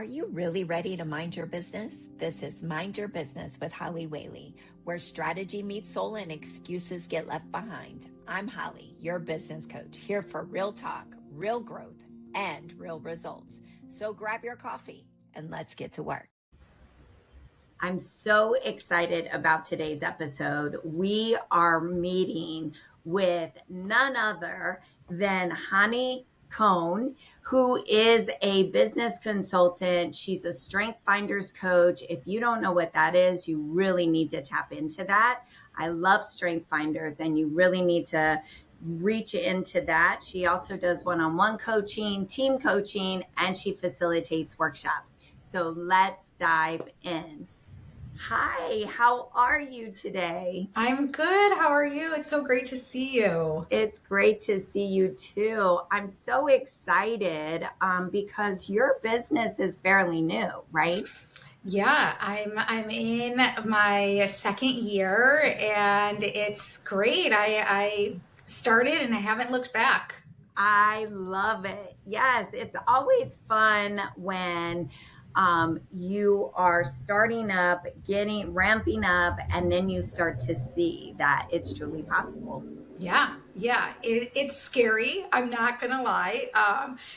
Are you really ready to mind your business? This is Mind Your Business with Holly Whaley, where strategy meets soul and excuses get left behind. I'm Holly, your business coach, here for real talk, real growth, and real results. So grab your coffee and let's get to work. I'm so excited about today's episode. We are meeting with none other than Hani Cohn, who is a business consultant. She's a strength finders coach. If you don't know what that is, you really need to tap into that. I love strength finders and you really need to reach into that. She also does one-on-one coaching, team coaching, and she facilitates workshops. So let's dive in. Hi, how are you today? I'm good. How are you? It's so great to see you. It's great to see you too. I'm so excited because your business is fairly new, right? Yeah, I'm in my second year and it's great. I started and I haven't looked back. I love it. Yes, it's always fun when you are starting up, ramping up, and then you start to see that it's truly possible. Yeah, it's scary. I'm not gonna lie.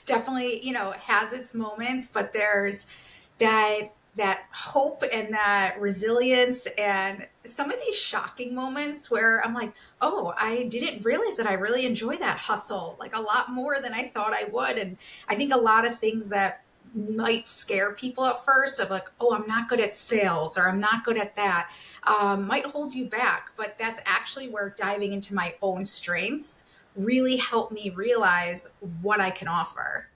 Definitely, has its moments, but there's that hope and that resilience and some of these shocking moments where I'm like, oh, I didn't realize that I really enjoy that hustle like a lot more than I thought I would. And I think a lot of things that might scare people at first of like, oh, I'm not good at sales or I'm not good at that, might hold you back. But that's actually where diving into my own strengths really helped me realize what I can offer.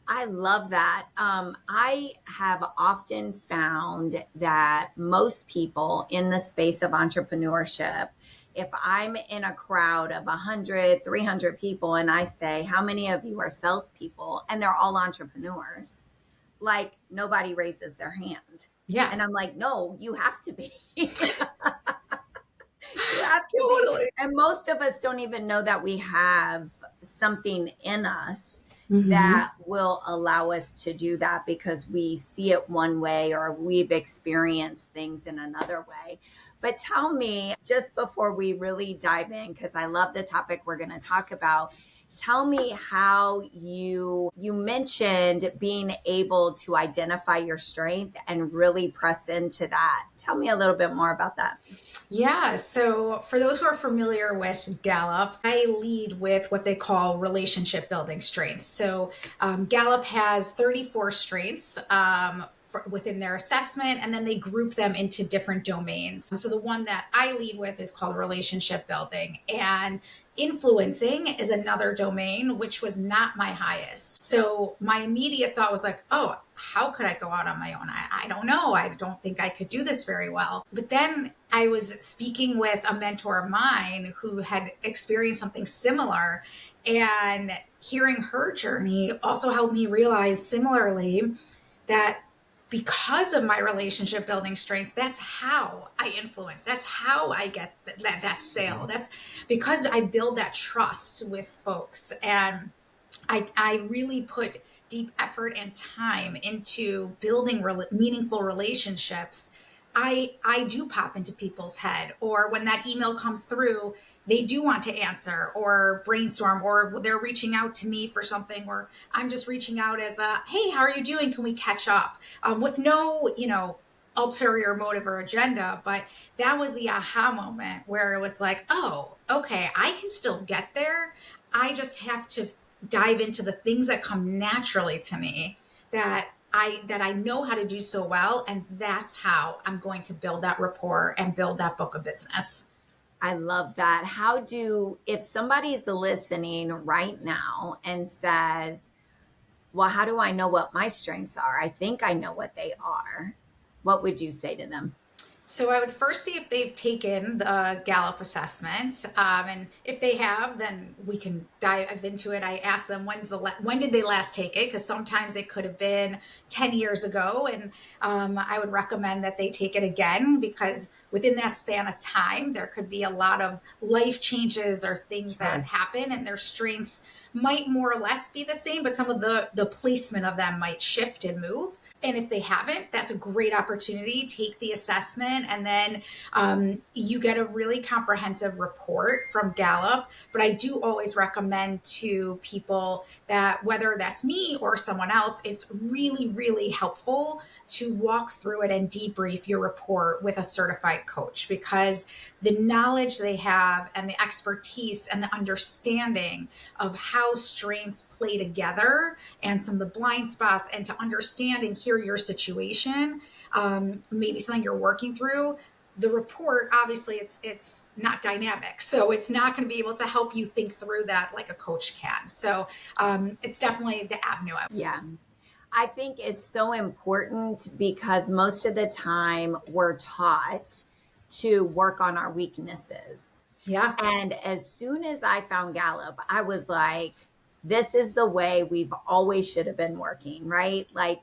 I love that. I have often found that most people in the space of entrepreneurship, if I'm in a crowd of 100, 300 people and I say, how many of you are salespeople? And they're all entrepreneurs. Like nobody raises their hand. Yeah. And I'm like, no, you have to be. You have to Totally. be. And most of us don't even know that we have something in us that will allow us to do that because we see it one way or we've experienced things in another way. But tell me, just before we really dive in, because I love the topic we're going to talk about, tell me how you mentioned being able to identify your strength and really press into that. Tell me a little bit more about that. Yeah. So for those who are familiar with Gallup, I lead with what they call relationship building strengths. So Gallup has 34 strengths within their assessment, and then they group them into different domains. So the one that I lead with is called relationship building, and influencing is another domain, which was not my highest. So my immediate thought was like, oh, how could I go out on my own? I don't know. I don't think I could do this very well. But then I was speaking with a mentor of mine who had experienced something similar, and hearing her journey also helped me realize similarly that because of my relationship building strength, that's how I influence. That's how I get that sale. That's because I build that trust with folks. And I really put deep effort and time into building meaningful relationships. I do pop into people's head, or when that email comes through, they do want to answer or brainstorm, or they're reaching out to me for something, or I'm just reaching out as a, hey, how are you doing? Can we catch up? With no, ulterior motive or agenda. But that was the aha moment where it was like, oh, okay, I can still get there. I just have to dive into the things that come naturally to me that I know how to do so well. And that's how I'm going to build that rapport and build that book of business. I love that. If somebody's listening right now and says, well, how do I know what my strengths are? I think I know what they are. What would you say to them? So I would first see if they've taken the Gallup assessment, and if they have, then we can dive into it. I ask them when did they last take it, because sometimes it could have been 10 years ago, and I would recommend that they take it again, because within that span of time there could be a lot of life changes or things that happen, and their strengths might more or less be the same, but some of the placement of them might shift and move. And if they haven't, that's a great opportunity. Take the assessment, and then you get a really comprehensive report from Gallup. But I do always recommend to people that, whether that's me or someone else, it's really, really helpful to walk through it and debrief your report with a certified coach, because the knowledge they have and the expertise and the understanding of how strengths play together and some of the blind spots, and to understand and hear your situation, maybe something you're working through. The report, obviously, it's not dynamic, so it's not going to be able to help you think through that like a coach can. So it's definitely the avenue. Yeah. I think it's so important because most of the time we're taught to work on our weaknesses. Yeah. And as soon as I found Gallup, I was like, this is the way we've always should have been working, right? Like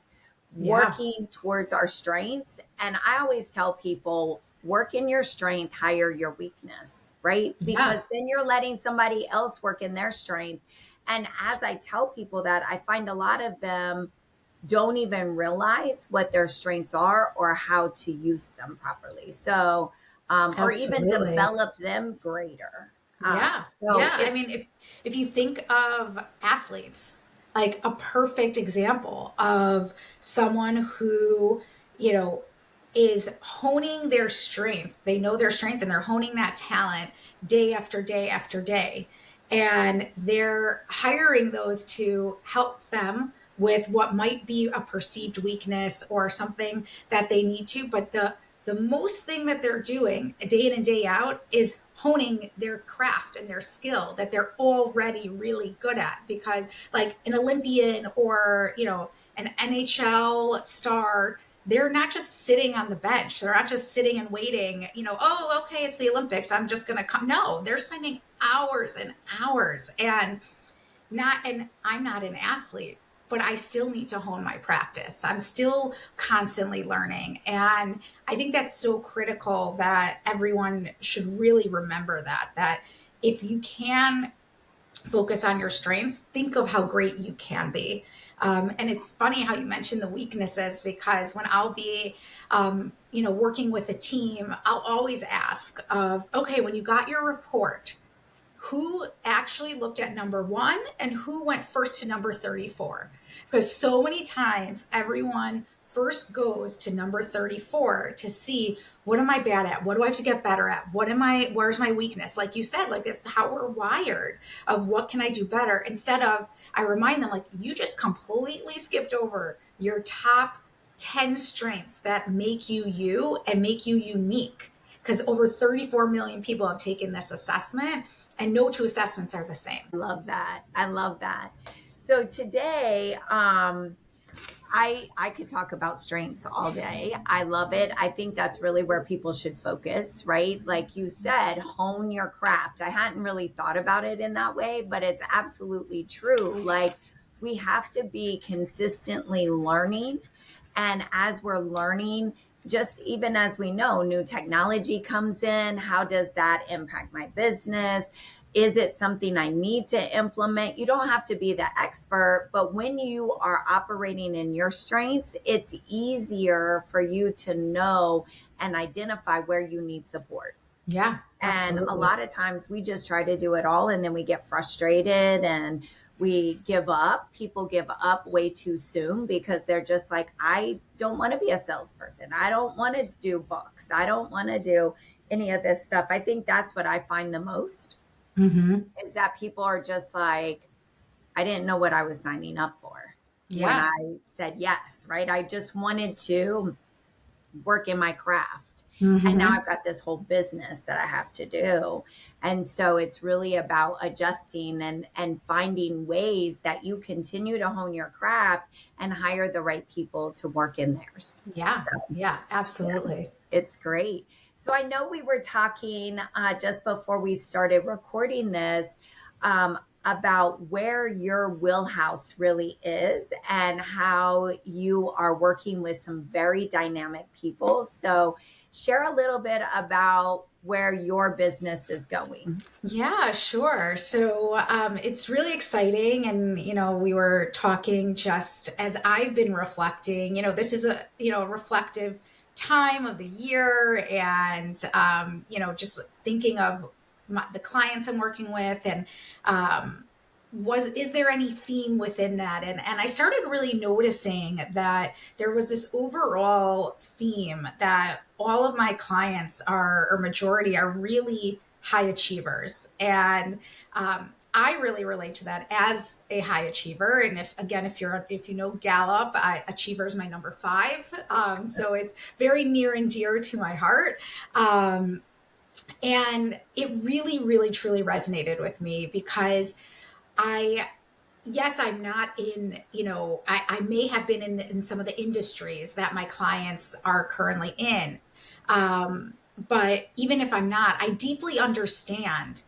working towards our strengths. And I always tell people, work in your strength, hire your weakness, right? Because then you're letting somebody else work in their strength. And as I tell people that, I find a lot of them don't even realize what their strengths are or how to use them properly. So, or even develop them greater. I mean, if you think of athletes, like a perfect example of someone who, you know, is honing their strength. They know their strength and they're honing that talent day after day after day. And they're hiring those to help them with what might be a perceived weakness or something that they need to. But the most thing that they're doing day in and day out is honing their craft and their skill that they're already really good at. Because like an Olympian or, you know, an NHL star, they're not just sitting on the bench. They're not just sitting and waiting, you know, oh, okay, it's the Olympics, I'm just going to come. No, they're spending hours and hours. And I'm not an athlete, but I still need to hone my practice. I'm still constantly learning. And I think that's so critical that everyone should really remember that if you can focus on your strengths, think of how great you can be. And it's funny how you mentioned the weaknesses, because when I'll be, working with a team, I'll always ask of, okay, when you got your report, who actually looked at number 1 and who went first to number 34? Because so many times everyone first goes to number 34 to see, what am I bad at? What do I have to get better at? Where's my weakness? Like you said, like it's how we're wired, of what can I do better? Instead of, I remind them, like, you just completely skipped over your top 10 strengths that make you you and make you unique. Because over 34 million people have taken this assessment, and no two assessments are the same. I love that. I love that. So today, I could talk about strengths all day. I love it. I think that's really where people should focus, right? Like you said, hone your craft. I hadn't really thought about it in that way, but it's absolutely true. Like we have to be consistently learning. And as we're learning, just even as we know, new technology comes in, how does that impact my business? Is it something I need to implement? You don't have to be the expert, but when you are operating in your strengths, it's easier for you to know and identify where you need support. Yeah, absolutely. And a lot of times we just try to do it all and then we get frustrated and we give up. People give up way too soon because they're just like, I don't want to be a salesperson. I don't want to do books. I don't want to do any of this stuff. I think that's what I find the most is that people are just like, I didn't know what I was signing up for when I said yes, right? I just wanted to work in my craft. And now I've got this whole business that I have to do. And so it's really about adjusting and finding ways that you continue to hone your craft and hire the right people to work in theirs. Yeah. So, yeah, absolutely. Yeah, it's great. So I know we were talking just before we started recording this about where your wheelhouse really is and how you are working with some very dynamic people. So share a little bit about where your business is going? Yeah, sure. So it's really exciting. And, we were talking just as I've been reflecting, this is a reflective time of the year. And, just thinking of the clients I'm working with and, is there any theme within that? And I started really noticing that there was this overall theme that all of my clients or majority are really high achievers. And I really relate to that as a high achiever. And if you know Gallup, achiever is my number 5. So it's very near and dear to my heart. And it really, really, truly resonated with me because I yes, I'm not in, I may have been in some of the industries that my clients are currently in. But even if I'm not, I deeply understand,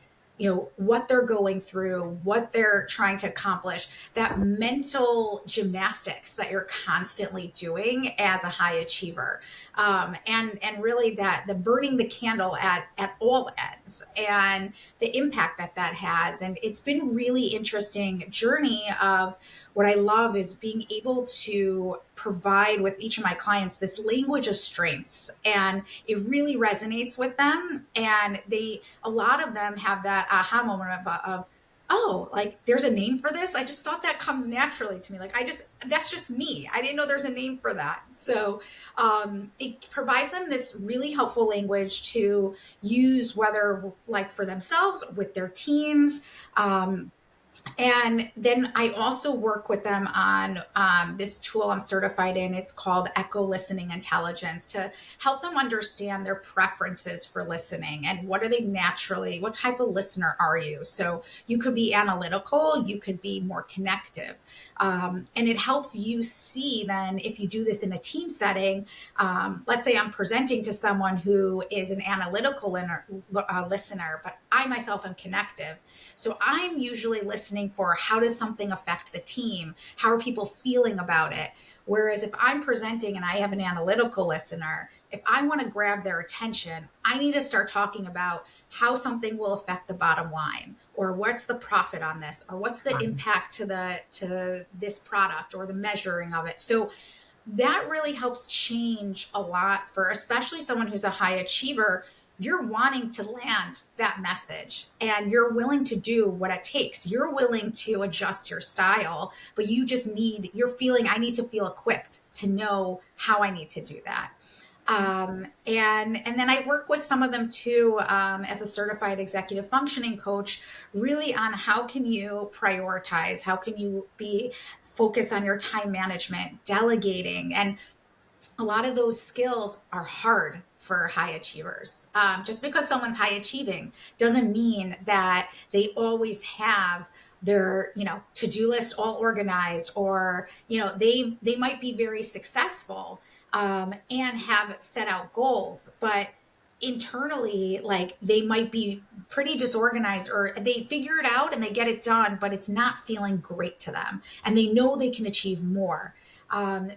what they're going through, what they're trying to accomplish, that mental gymnastics that you're constantly doing as a high achiever. And really that the burning the candle at all ends and the impact that has. And it's been really interesting journey of what I love is being able to provide with each of my clients this language of strengths, and it really resonates with them. And a lot of them have that aha moment of oh, like there's a name for this. I just thought that comes naturally to me. That's just me. I didn't know there's a name for that. So it provides them this really helpful language to use, whether like for themselves, with their teams. And then I also work with them on this tool I'm certified in. It's called Echo Listening Intelligence, to help them understand their preferences for listening and what type of listener are you? So you could be analytical, you could be more connective. And it helps you see then, if you do this in a team setting, let's say I'm presenting to someone who is an analytical listener, but I myself am connective. So I'm usually listening for, how does something affect the team? How are people feeling about it? Whereas if I'm presenting and I have an analytical listener, if I want to grab their attention, I need to start talking about how something will affect the bottom line, or what's the profit on this, or what's the impact to this product, or the measuring of it. So that really helps change a lot for especially someone who's a high achiever. You're wanting to land that message and you're willing to do what it takes. You're willing to adjust your style, but you're feeling, I need to feel equipped to know how I need to do that. And then I work with some of them too, as a certified executive functioning coach, really on how can you prioritize, how can you be focused on your time management, delegating, and a lot of those skills are hard for high achievers. Just because someone's high achieving doesn't mean that they always have their, to-do list all organized, or, they might be very successful, and have set out goals, but internally, like they might be pretty disorganized, or they figure it out and they get it done, but it's not feeling great to them. And they know they can achieve more.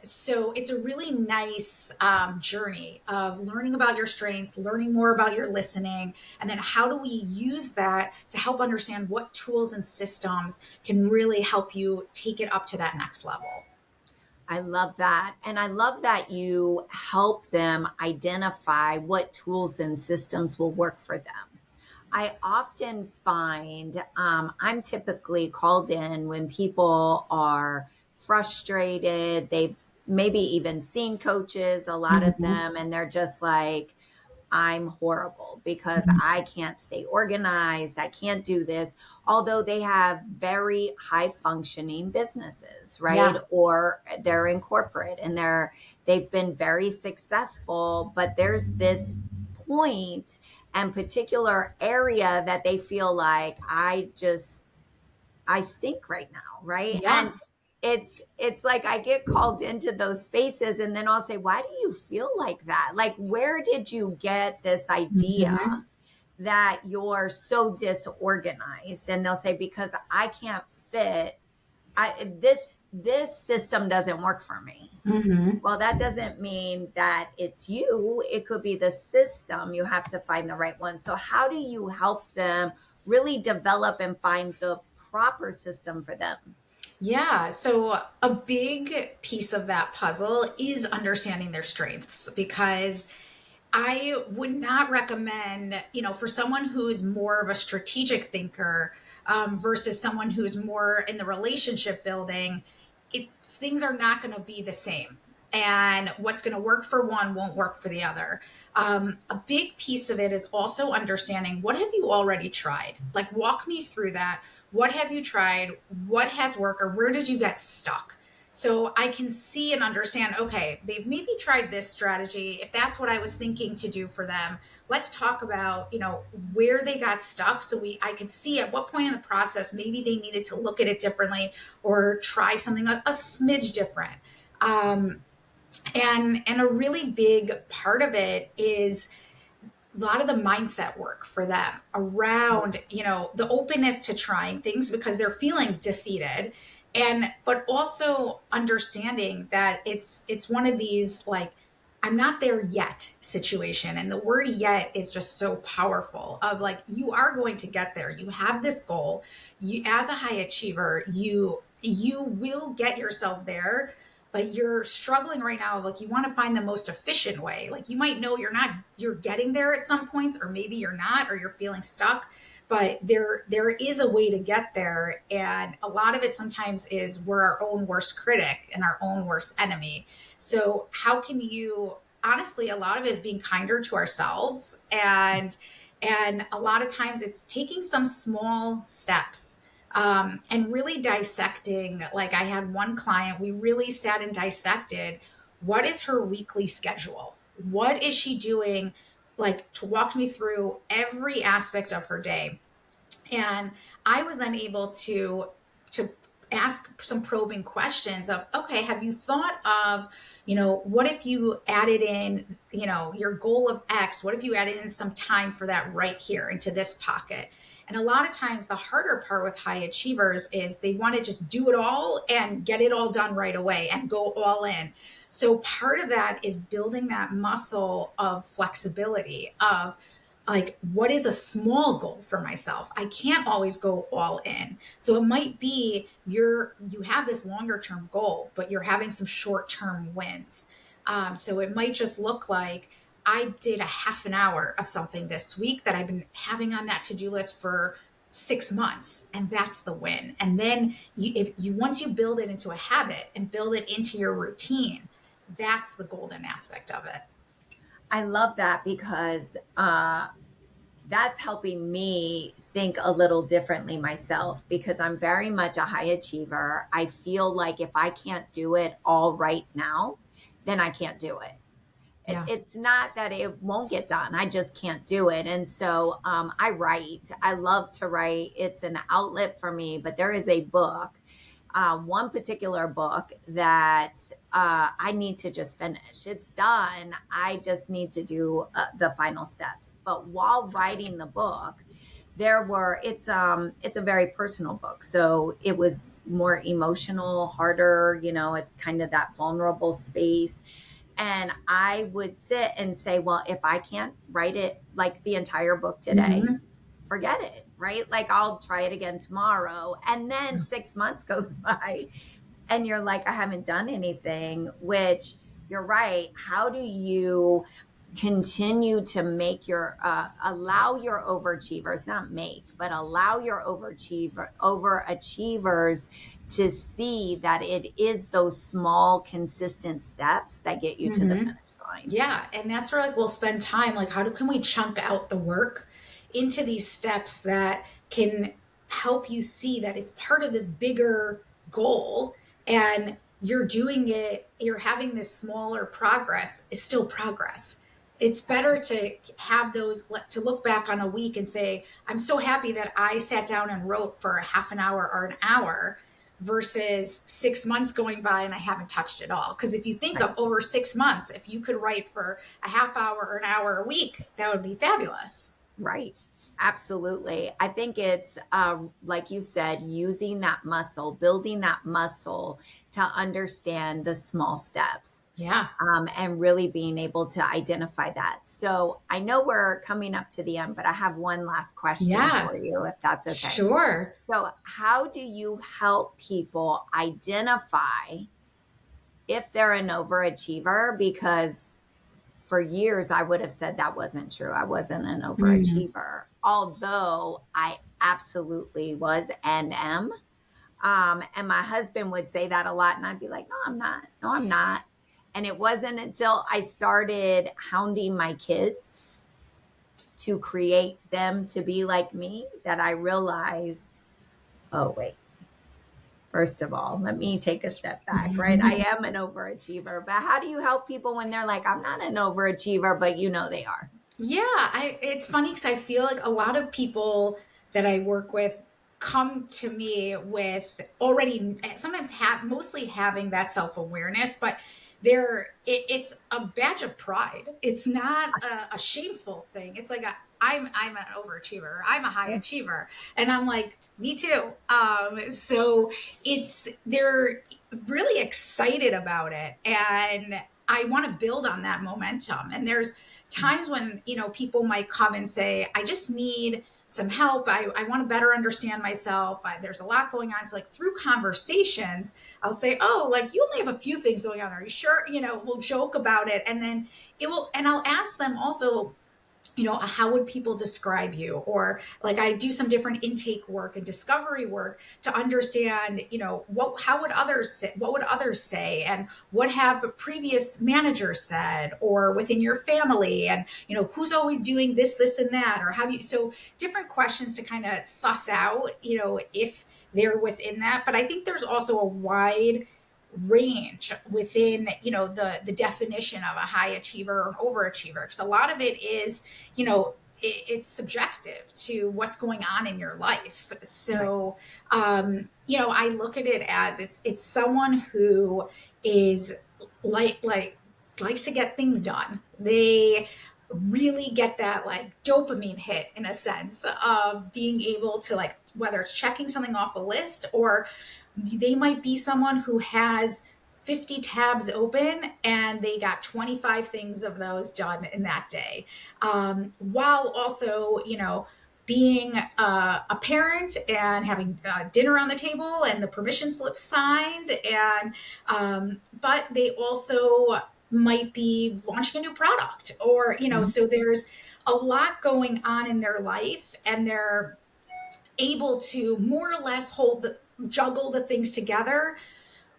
So it's a really nice journey of learning about your strengths, learning more about your listening, and then how do we use that to help understand what tools and systems can really help you take it up to that next level. I love that. And I love that you help them identify what tools and systems will work for them. I often find I'm typically called in when people are frustrated. They've maybe even seen coaches, a lot of them, and they're just like, I'm horrible because I can't stay organized. I can't do this. Although they have very high functioning businesses, right? Yeah. Or they're in corporate and they've been very successful, but there's this point and particular area that they feel like I stink right now, right? Yeah. And it's like I get called into those spaces and then I'll say, why do you feel like that? Like, where did you get this idea that you're so disorganized? And they'll say, because I can't fit this system doesn't work for me. Mm-hmm. Well, that doesn't mean that it's you. It could be the system. You have to find the right one. So, how do you help them really develop and find the proper system for them? Yeah, so a big piece of that puzzle is understanding their strengths because I would not recommend, for someone who's more of a strategic thinker versus someone who's more in the relationship building, things are not going to be the same. And what's going to work for one won't work for the other. A big piece of it is also understanding what have you already tried? Like, walk me through that. What have you tried? What has worked? Or where did you get stuck? So I can see and understand, okay, they've maybe tried this strategy. If that's what I was thinking to do for them, let's talk about, where they got stuck. So I could see at what point in the process, maybe they needed to look at it differently or try something a smidge different. And a really big part of it is a lot of the mindset work for them around, the openness to trying things because they're feeling defeated, but also understanding that it's one of these, like, I'm not there yet situation. And the word yet is just so powerful of, like, you are going to get there. You have this goal. You, as a high achiever, you will get yourself there, but you're struggling right now. Like, you want to find the most efficient way. Like, you might know you're getting there at some points, or maybe you're not, or you're feeling stuck, but there is a way to get there. And a lot of it sometimes is we're our own worst critic and our own worst enemy. So how can you, honestly, a lot of it is being kinder to ourselves. And a lot of times it's taking some small steps, and really dissecting. Like, I had one client, we really sat and dissected what is her weekly schedule? What is she doing? Like, to walk me through every aspect of her day. And I was then able to ask some probing questions of, okay, have you thought of, what if you added in, your goal of X? What if you added in some time for that right here into this pocket? And a lot of times the harder part with high achievers is they want to just do it all and get it all done right away and go all in. So part of that is building that muscle of flexibility of, like, what is a small goal for myself? I can't always go all in. So it might be you have this longer term goal, but you're having some short term wins. So it might just look like I did a half an hour of something this week that I've been having on that to-do list for 6 months, and that's the win. And then once you build it into a habit and build it into your routine, that's the golden aspect of it. I love that because that's helping me think a little differently myself because I'm very much a high achiever. I feel like if I can't do it all right now, then I can't do it. Yeah. It's not that it won't get done. I just can't do it. And so I write. I love to write. It's an outlet for me. But there is a book, one particular book that I need to just finish. It's done. I just need to do the final steps. But while writing the book, it's a very personal book. So it was more emotional, harder, it's kind of that vulnerable space. And I would sit and say, well, if I can't write it like the entire book today, Mm-hmm. forget it, right? Like, I'll try it again tomorrow. And then 6 months goes by and you're like, I haven't done anything, which you're right. How do you continue to make allow your overachievers, not make, but allow your overachievers to see that it is those small, consistent steps that get you to the Mm-hmm. finish line? Yeah. And that's where, like, we'll spend time, like, can we chunk out the work into these steps that can help you see that it's part of this bigger goal, and you're doing it, you're having this smaller progress is still progress. It's better to have those, to look back on a week and say, I'm so happy that I sat down and wrote for a half an hour or an hour, versus 6 months going by and I haven't touched it all. Because if you think Right. of over 6 months, if you could write for a half hour or an hour a week, that would be fabulous. Right. Absolutely. I think it's, like you said, using that muscle, building that muscle to understand the small steps, Yeah. and really being able to identify that. So I know we're coming up to the end, but I have one last question Yeah. for you, if that's okay. Sure. So, how do you help people identify if they're an overachiever? Because for years, I would have said that wasn't true. I wasn't an Mm. overachiever, although I absolutely was and am. And my husband would say that a lot, and I'd be like, no, I'm not. No, I'm not. And it wasn't until I started hounding my kids to create them to be like me that I realized, oh, wait. First of all, let me take a step back, right? I am an overachiever, but how do you help people when they're like, I'm not an overachiever, but they are? Yeah, it's funny because I feel like a lot of people that I work with come to me with already sometimes mostly having that self-awareness, but it's a badge of pride. It's not a shameful thing. It's like I'm an overachiever. I'm a high achiever, and I'm like, me too. So they're really excited about it, and I want to build on that momentum. And there's times when people might come and say, I just need some help. I want to better understand myself. There's a lot going on. So like through conversations, I'll say, oh, like you only have a few things going on. Are you sure? We'll joke about it. And then and I'll ask them also, how would people describe you? Or like I do some different intake work and discovery work to understand, what would others say? And what have previous managers said or within your family? And, who's always doing this, and that? Or how do you, so different questions to kind of suss out, if they're within that. But I think there's also a wide range within the definition of a high achiever or overachiever, because a lot of it is it's subjective to what's going on in your life. Right. So I look at it as it's someone who is like likes to get things done. They really get that like dopamine hit in a sense of being able to, like, whether it's checking something off a list, or they might be someone who has 50 tabs open and they got 25 things of those done in that day, while also being a parent and having dinner on the table and the permission slip signed, and but they also might be launching a new product, or so there's a lot going on in their life, and they're able to more or less juggle the things together.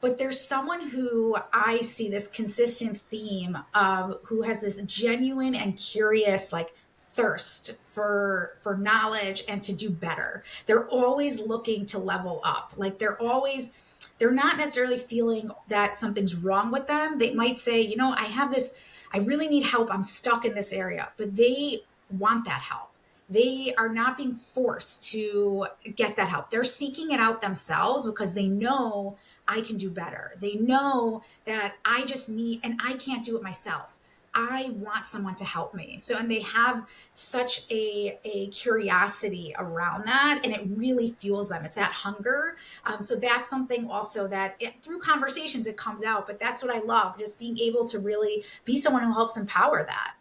But there's someone who I see this consistent theme of, who has this genuine and curious, like, thirst for knowledge and to do better. They're always looking to level up. Like they're not necessarily feeling that something's wrong with them. They might say, I really need help. I'm stuck in this area, but they want that help. They are not being forced to get that help. They're seeking it out themselves because they know I can do better. They know that I just need, and I can't do it myself. I want someone to help me. So, and they have such a curiosity around that, and it really fuels them. It's that hunger. So that's something also that through conversations it comes out, but that's what I love, just being able to really be someone who helps empower that.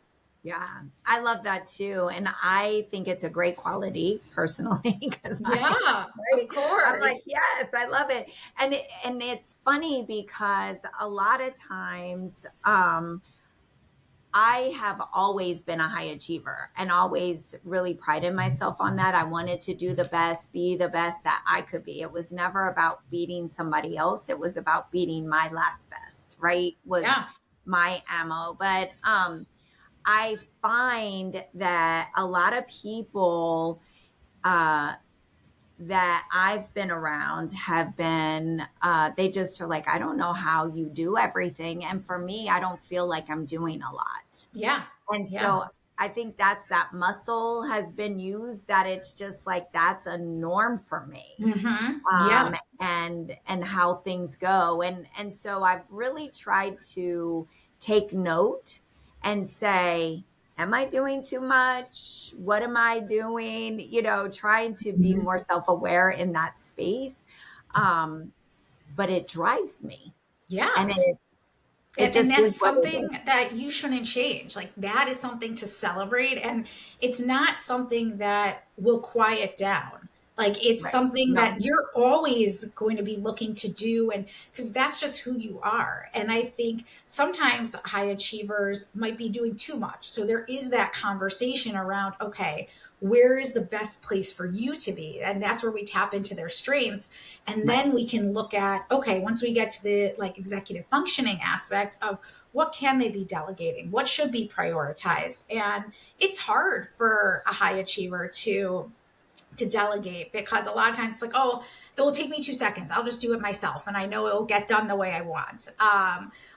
Yeah, I love that too. And I think it's a great quality personally because Yeah, of I'm like, course. yes, I love it. And it's funny because a lot of times, I have always been a high achiever and always really prided myself on that. I wanted to do the best, be the best that I could be. It was never about beating somebody else. It was about beating my last best, right? Was Yeah. my ammo. But I find that a lot of people uh, that I've been around have been, they just are like, I don't know how you do everything. And for me, I don't feel like I'm doing a lot. Yeah. And Yeah. so I think that muscle has been used, that it's just like, that's a norm for me. Mm-hmm. Yeah. And how things go. And so I've really tried to take note and say, am I doing too much? What am I doing? Trying to be Mhm. more self-aware in that space. Um, but it drives me, Yeah. and it And just is that's what it something is. that you shouldn't change. Like that is something to celebrate. And it's not something that will quiet down. Like it's Right. something that No. you're always going to be looking to do. And because that's just who you are. And I think sometimes high achievers might be doing too much. So there is that conversation around, okay, where is the best place for you to be? And that's where we tap into their strengths. And Right. then we can look at, okay, once we get to the like executive functioning aspect of what can they be delegating, what should be prioritized. And it's hard for a high achiever to delegate because a lot of times it's like, oh, it will take me 2 seconds, I'll just do it myself and I know it will get done the way I want,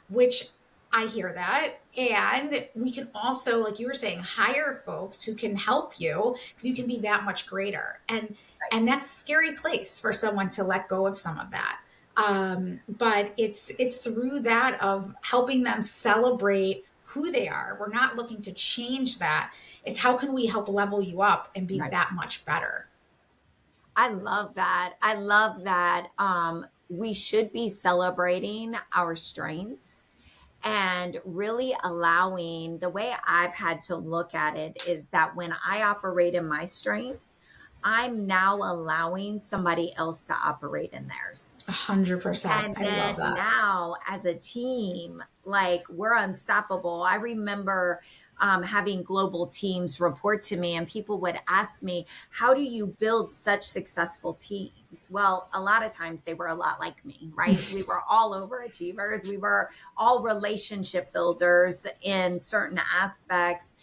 which I hear that. And we can also, like you were saying, hire folks who can help you because you can be that much greater. And that's a scary place for someone to let go of some of that. But it's through that of helping them celebrate who they are. We're not looking to change that. It's how can we help level you up and be Right. that much better. I love that. I love that. We should be celebrating our strengths and really allowing. The way I've had to look at it is that when I operate in my strengths, I'm now allowing somebody else to operate in theirs. 100%. And I love then that. now, as a team, like we're unstoppable. I remember having global teams report to me, and people would ask me, how do you build such successful teams? Well, a lot of times they were a lot like me, right? We were all overachievers. We were all relationship builders in certain aspects,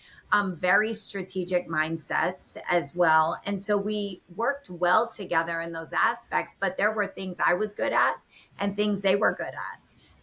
very strategic mindsets as well. And so we worked well together in those aspects, but there were things I was good at and things they were good at.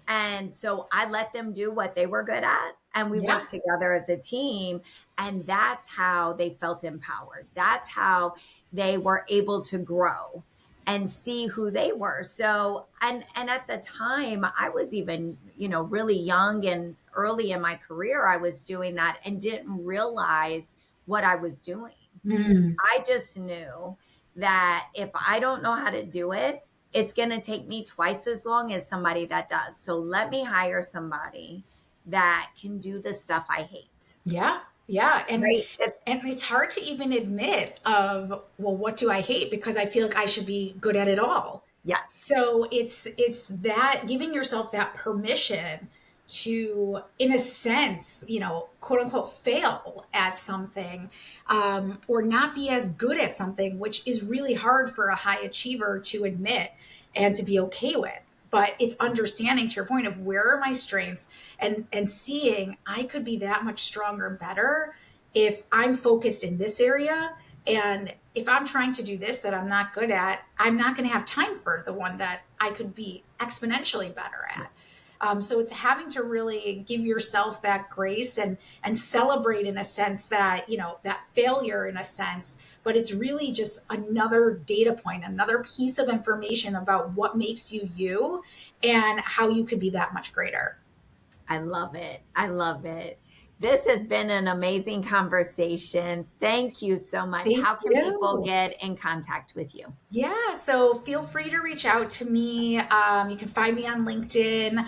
And so I let them do what they were good at, and we Yeah. worked together as a team. And that's how they felt empowered. That's how they were able to grow and see who they were. So, and at the time, I was even, really young and early in my career, I was doing that and didn't realize what I was doing. Mm. I just knew that if I don't know how to do it, it's going to take me twice as long as somebody that does. So let me hire somebody that can do the stuff I hate. Yeah. Yeah. Right? And it's hard to even admit of, well, what do I hate? Because I feel like I should be good at it all. Yes. So it's that giving yourself that permission to, in a sense, quote unquote, fail at something, or not be as good at something, which is really hard for a high achiever to admit and to be okay with. But it's understanding, to your point, of where are my strengths, and seeing I could be that much stronger and better if I'm focused in this area. And if I'm trying to do this that I'm not good at, I'm not going to have time for the one that I could be exponentially better at. So it's having to really give yourself that grace and celebrate, in a sense, that that failure, in a sense, but it's really just another data point, another piece of information about what makes you you and how you could be that much greater. I love it. I love it. This has been an amazing conversation. Thank you so much. Thank How can people you. get in contact with you? Yeah, so feel free to reach out to me. You can find me on LinkedIn,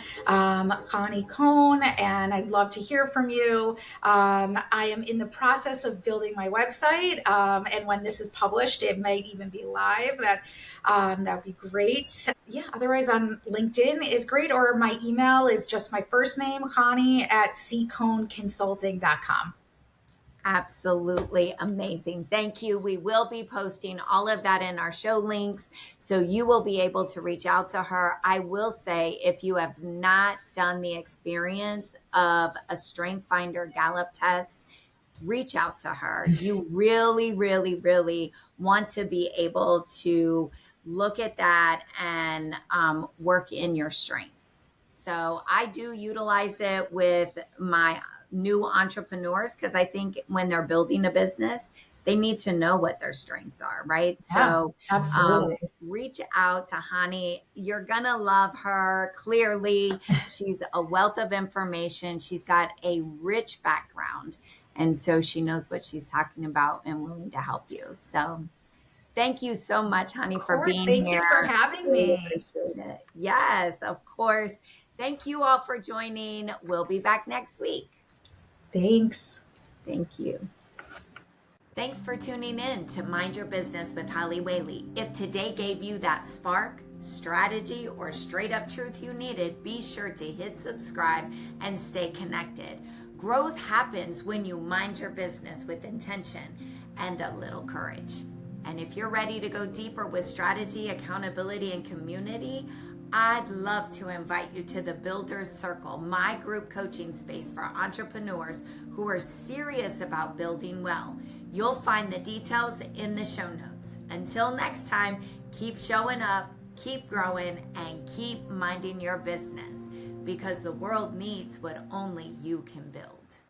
Connie Cohn, and I'd love to hear from you. I am in the process of building my website, and when this is published, it might even be live. That would be great. Yeah, otherwise on LinkedIn is great, or my email is just my first name, Connie at cconeconsulting.com. Absolutely amazing. Thank you. We will be posting all of that in our show links, so you will be able to reach out to her. I will say, if you have not done the experience of a Strength Finder Gallup test, reach out to her. You really, really, really want to be able to look at that and work in your strengths. So I do utilize it with my new entrepreneurs because I think when they're building a business, they need to know what their strengths are, right? Yeah, So absolutely. reach out to Hani. You're going to love her. Clearly, she's a wealth of information. She's got a rich background. And so she knows what she's talking about and willing to help you. So thank you so much, honey, Of for course. being Thank here. you for having Really me. appreciate it. Yes, of course. Thank you all for joining. We'll be back next week. Thanks. Thank you. Thanks for tuning in to Mind Your Business with Holly Whaley. If today gave you that spark, strategy, or straight up truth you needed, be sure to hit subscribe and stay connected. Growth happens when you mind your business with intention and a little courage. And if you're ready to go deeper with strategy, accountability, and community, I'd love to invite you to the Builders Circle, my group coaching space for entrepreneurs who are serious about building well. You'll find the details in the show notes. Until next time, keep showing up, keep growing, and keep minding your business, because the world needs what only you can build.